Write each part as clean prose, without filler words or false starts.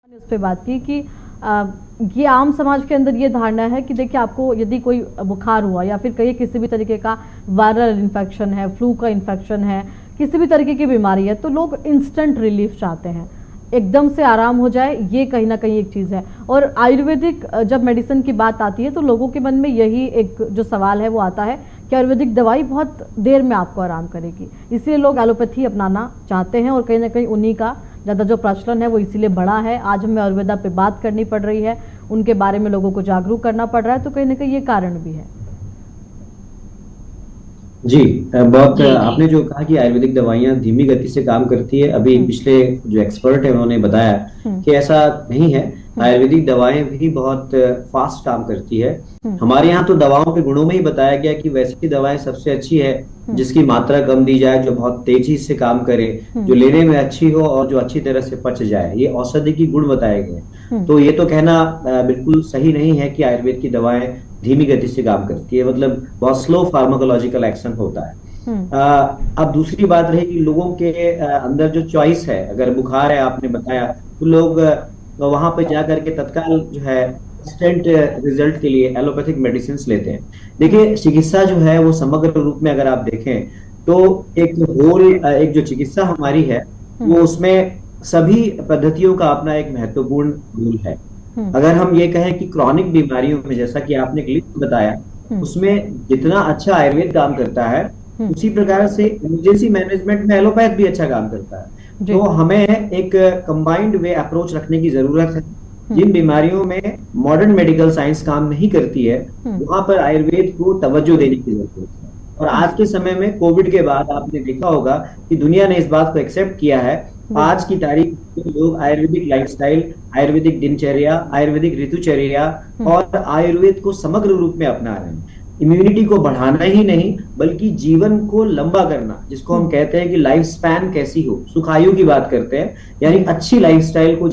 उस पर बात की कि ये आम समाज के अंदर ये धारणा है कि देखिए आपको यदि कोई बुखार हुआ या फिर कहीं किसी भी तरीके का वायरल इन्फेक्शन है, फ्लू का इन्फेक्शन है, किसी भी तरीके की बीमारी है, तो लोग इंस्टेंट रिलीफ चाहते हैं, एकदम से आराम हो जाए। ये कहीं ना कहीं एक चीज़ है। और आयुर्वेदिक जब मेडिसिन की बात आती है तो लोगों के मन में यही एक जो सवाल है वो आता है कि आयुर्वेदिक दवाई बहुत देर में आपको आराम करेगी, इसलिए लोग एलोपैथी अपनाना चाहते हैं और कहीं ना कहीं उन्हीं का ज़्यादा जो प्रचलन है वो इसीलिए बढ़ा है। आज हमें आयुर्वेदा पे बात करनी पड़ रही है, उनके बारे में लोगों को जागरूक करना पड़ रहा है, तो कहीं ना कहीं ये कारण भी है। जी, बहुत आपने जो कहा कि आयुर्वेदिक दवाइयां धीमी गति से काम करती है, अभी पिछले जो एक्सपर्ट है उन्होंने बताया कि ऐसा नहीं है। आयुर्वेदिक दवाएं भी बहुत फास्ट काम करती है। हमारे यहाँ तो दवाओं के गुणों में ही बताया गया कि वैसी दवाएं सबसे अच्छी है जिसकी मात्रा कम दी जाए, जो बहुत तेजी से काम करे, जो लेने में अच्छी हो और जो अच्छी तरह से पच जाए। ये औषधि की गुण बताए गए। तो ये तो कहना बिल्कुल सही नहीं है कि आयुर्वेद की दवाएं धीमी गति से काम करती है, मतलब बहुत स्लो फार्माकोलॉजिकल एक्शन होता है। अब दूसरी बात रही कि लोगों के अंदर जो चॉइस है, अगर बुखार है आपने बताया तो लोग वहां पर जाकर के तत्काल जो है इंस्टेंट रिजल्ट के लिए एलोपैथिक मेडिसिन लेते हैं। देखिए, चिकित्सा जो है वो समग्र रूप में अगर आप देखें तो एक जो चिकित्सा हमारी है वो उसमें सभी पद्धतियों का अपना एक महत्वपूर्ण रोल है। अगर हम ये कहें कि क्रॉनिक बीमारियों में, जैसा कि आपने एक लिस्ट बताया, उसमें जितना अच्छा आयुर्वेद काम करता है उसी प्रकार से इमरजेंसी मैनेजमेंट में एलोपैथ भी अच्छा काम करता है। तो हमें एक कंबाइंड वे अप्रोच रखने की जरूरत है। जिन बीमारियों में मॉडर्न मेडिकल साइंस काम नहीं करती है वहां पर आयुर्वेद को तवज्जो देने की जरूरत है। और आज के समय में कोविड के बाद आपने देखा होगा कि दुनिया ने इस बात को एक्सेप्ट किया है। आज की तारीख में लोग आयुर्वेदिक लाइफस्टाइल, आयुर्वेदिक दिनचर्या, आयुर्वेदिक ऋतुचर्या और आयुर्वेद को समग्र रूप में अपना रहे हैं। इम्यूनिटी को बढ़ाना ही नहीं बल्कि जीवन को लंबा करना, जिसको हम कहते हैं कि लाइफ स्पैन कैसी हो, सुखायु की बात करते हैं, यानी अच्छी लाइफस्टाइल को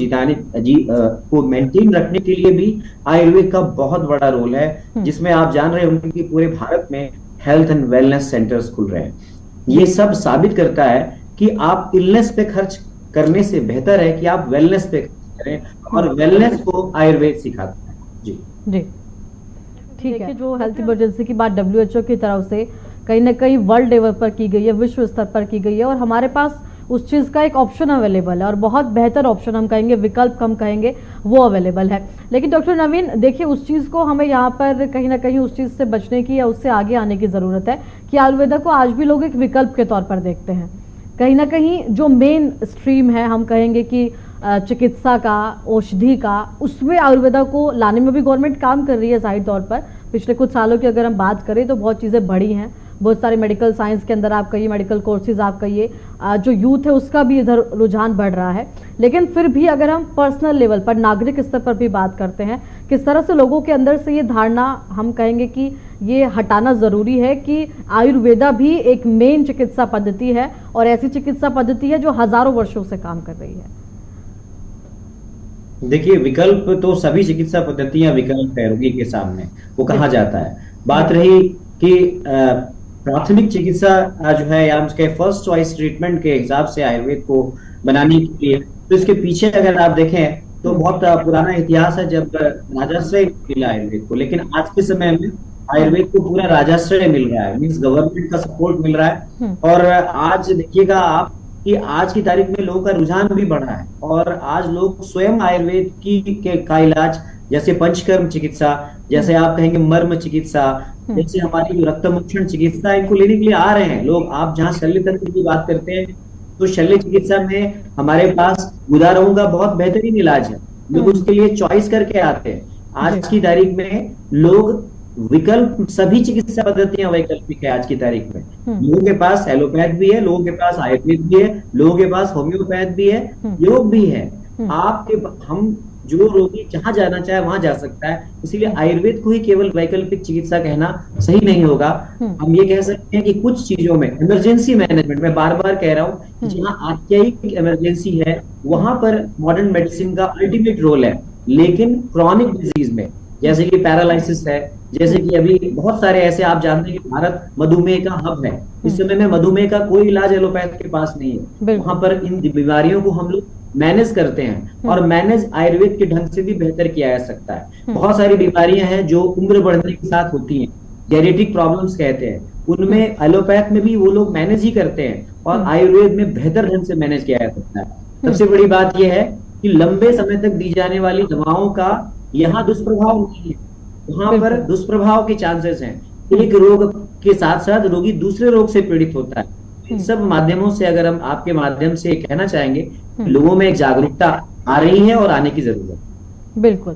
को मेंटेन रखने के लिए भी आयुर्वेद का बहुत बड़ा रोल है। जिसमें आप जान रहे होंगे कि पूरे भारत में हेल्थ एंड वेलनेस सेंटर्स खुल रहे हैं। ये सब साबित करता है कि आप इलनेस पे खर्च करने से बेहतर है कि आप वेलनेस पे खर्च करें, और वेलनेस को आयुर्वेद सिखाता है। जी जी, ठीक है। जो हेल्थ इमरजेंसी की बात WHO की तरफ से कहीं ना कहीं वर्ल्ड लेवल पर की गई है, विश्व स्तर पर की गई है, और हमारे पास उस चीज़ का एक ऑप्शन अवेलेबल है और बहुत बेहतर ऑप्शन हम कहेंगे, विकल्प हम कहेंगे, वो अवेलेबल है। लेकिन डॉक्टर नवीन, देखिए उस चीज़ को हमें यहाँ पर कहीं ना कहीं उस चीज़ से बचने की या उससे आगे आने की ज़रूरत है कि आयुर्वेदा को आज भी लोग एक विकल्प के तौर पर देखते हैं। कहीं ना कहीं जो मेन स्ट्रीम है, हम कहेंगे कि चिकित्सा का, औषधि का, उसमें आयुर्वेदा को लाने में भी गवर्नमेंट काम कर रही है जाहिर तौर पर। पिछले कुछ सालों की अगर हम बात करें तो बहुत चीज़ें बढ़ी हैं, बहुत सारे मेडिकल साइंस के अंदर आप कहिए, मेडिकल कोर्सेज आप कहिए, जो यूथ है उसका भी इधर रुझान बढ़ रहा है। लेकिन फिर भी अगर हम पर्सनल लेवल पर, नागरिक स्तर पर भी बात करते हैं, किस तरह से लोगों के अंदर से ये धारणा हम कहेंगे कि ये हटाना ज़रूरी है कि आयुर्वेदा भी एक मेन चिकित्सा पद्धति है और ऐसी चिकित्सा पद्धति है जो हजारों वर्षों से काम कर रही है। देखिए, विकल्प तो सभी चिकित्सा पद्धतियां विकल्प है रोगी के सामने, वो कहा जाता है। बात रही कि प्राथमिक चिकित्सा जो है या उसके फर्स्ट चॉइस ट्रीटमेंट के हिसाब से आयुर्वेद को बनाने के लिए, तो इसके पीछे अगर आप देखें तो बहुत पुराना इतिहास है जब राजाश्रय मिला आयुर्वेद को। लेकिन आज के समय में आयुर्वेद को पूरा राजाश्रय मिल रहा है, मीन्स गवर्नमेंट का सपोर्ट मिल रहा है। और आज देखिएगा आप कि आज की तारीख में लोगों का रुझान भी बढ़ा है और आज लोग स्वयं आयुर्वेद का इलाज, जैसे पंचकर्म चिकित्सा, जैसे आप कहेंगे मर्म चिकित्सा, जैसे हमारी जो रक्तमोक्षण चिकित्सा, इनको लेने के लिए आ रहे हैं लोग। आप जहाँ शल्य तंत्र की बात करते हैं तो शल्य चिकित्सा में हमारे पास गुदारों का बहुत बेहतरीन इलाज है, लोग उसके लिए चॉइस करके आते हैं। आज की तारीख में लोग विकल्प, सभी चिकित्सा पद्धतियां वैकल्पिक है आज की तारीख में। लोगों के पास एलोपैथ भी है, लोगों के पास आयुर्वेद भी है, लोगों के पास होम्योपैथ भी है, योग भी है। हम जो रोगी जहां जाना चाहे वहां जा सकता है। इसीलिए आयुर्वेद को ही केवल वैकल्पिक चिकित्सा कहना सही नहीं होगा। हम ये कह सकते हैं कि कुछ चीजों में इमरजेंसी मैनेजमेंट, मैं बार बार कह रहा हूँ, जहाँ आत्यायिक इमरजेंसी है वहां पर मॉडर्न मेडिसिन का अल्टीमेट रोल है। लेकिन क्रॉनिक डिजीज में, जैसे कि पैरालिसिस है, जैसे कि अभी बहुत सारे ऐसे, आप जानते हैं कि भारत मधुमेह का हब है। इस समय में मधुमेह का कोई इलाज एलोपैथ के पास नहीं है। वहां पर इन बीमारियों को हम लोग मैनेज करते हैं और मैनेज आयुर्वेद के ढंग से भी बेहतर किया जा सकता है। बहुत सारी बीमारियां हैं जो उम्र बढ़ने के साथ होती हैं, जेनेटिक प्रॉब्लम्स कहते हैं, उनमें एलोपैथ में भी वो लोग मैनेज ही करते हैं और आयुर्वेद में बेहतर ढंग से मैनेज किया जा सकता है। सबसे बड़ी बात यह है कि लंबे समय तक दी जाने वाली दवाओं का यहाँ दुष्प्रभाव नहीं है, वहां पर दुष्प्रभाव के चांसेस हैं। एक रोग के साथ साथ रोगी दूसरे रोग से पीड़ित होता है। इन सब माध्यमों से अगर हम आपके माध्यम से कहना चाहेंगे, लोगों में एक जागरूकता आ रही है और आने की जरूरत है। बिल्कुल।